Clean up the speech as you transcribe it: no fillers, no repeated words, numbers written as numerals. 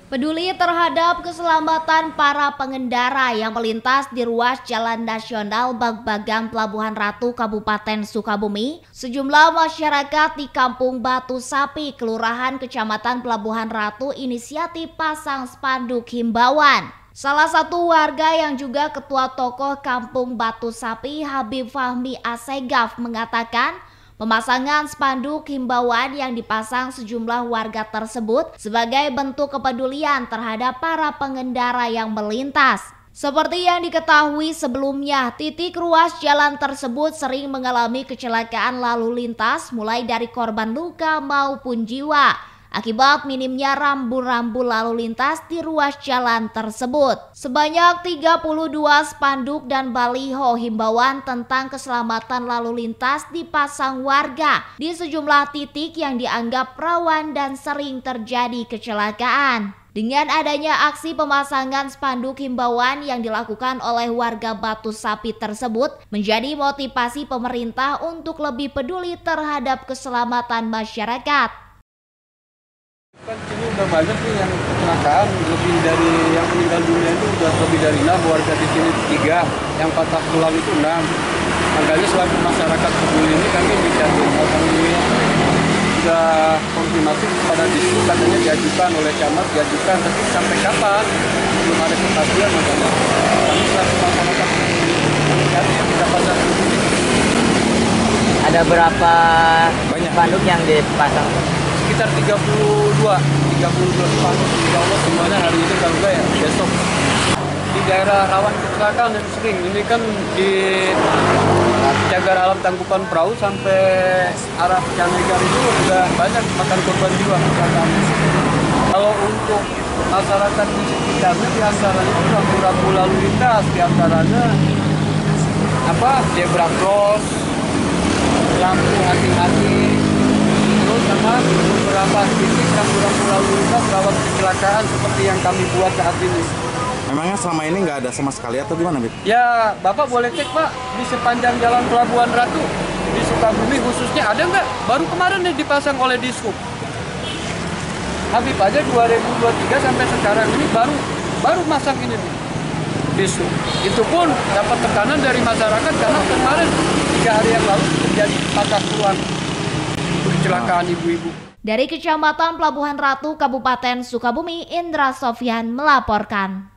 Peduli terhadap keselamatan para pengendara yang melintas di ruas Jalan Nasional Bagbagan Pelabuhan Ratu Kabupaten Sukabumi, sejumlah masyarakat di Kampung Batu Sapi, Kelurahan Kecamatan Pelabuhan Ratu inisiatif pasang spanduk himbauan. Salah satu warga yang juga ketua tokoh Kampung Batu Sapi, Habib Fahmi Asegaf, mengatakan pemasangan spanduk himbauan yang dipasang sejumlah warga tersebut sebagai bentuk kepedulian terhadap para pengendara yang melintas. Seperti yang diketahui sebelumnya, titik ruas jalan tersebut sering mengalami kecelakaan lalu lintas mulai dari korban luka maupun jiwa akibat minimnya rambu-rambu lalu lintas di ruas jalan tersebut. Sebanyak 32 spanduk dan baliho himbauan tentang keselamatan lalu lintas dipasang warga di sejumlah titik yang dianggap rawan dan sering terjadi kecelakaan. Dengan adanya aksi pemasangan spanduk himbauan yang dilakukan oleh warga Batu Sapi tersebut menjadi motivasi pemerintah untuk lebih peduli terhadap keselamatan masyarakat. Kan sini udah banyak nih yang kecelakaan, lebih dari yang meninggal dunia itu udah lebih dari 6, warga di sini 3, yang patah tulang itu 6. Makanya selaku masyarakat peduli ini kami inisiatif, alhamdulillah sudah konfirmasi kepada distrik, katanya diajukan oleh camat, diajukan, tapi sampai kapan belum ada kepastian. Makanya kami selaku masyarakat peduli kami yang bisa pasang peduli. Ada berapa banyak spanduk yang dipasang? Sekitar 32 spanduk, insya Allah semuanya hari ini, kalau enggak ya besok. Di daerah rawan kecelakaan dan sering, ini kan di Cagar Alam Tangkupan Perahu sampai arah Canegar itu udah banyak makan korban jiwa kecelakaan. Kalau untuk masyarakat di sekitarnya, diantaranya rambu-rambu lalu lintas, diantaranya zebra cross, lampu hati-hati, sama beberapa titik rambu-rambu lalu lintas rawan kecelakaan seperti yang kami buat saat ini. Memangnya selama ini nggak ada sama sekali atau gimana, Bib? Ya, Bapak boleh cek, Pak, di sepanjang Jalan Pelabuhan Ratu di Sukabumi khususnya ada nggak? Baru kemarin nih dipasang oleh Dishub. Habib aja 2023 sampai sekarang ini baru masang ini nih. Dishub. Itu pun dapat tekanan dari masyarakat karena kemarin 3 hari yang lalu terjadi patah tulang. Kecelakaan ibu-ibu. Dari Kecamatan Pelabuhan Ratu, Kabupaten Sukabumi, Indra Sofyan melaporkan.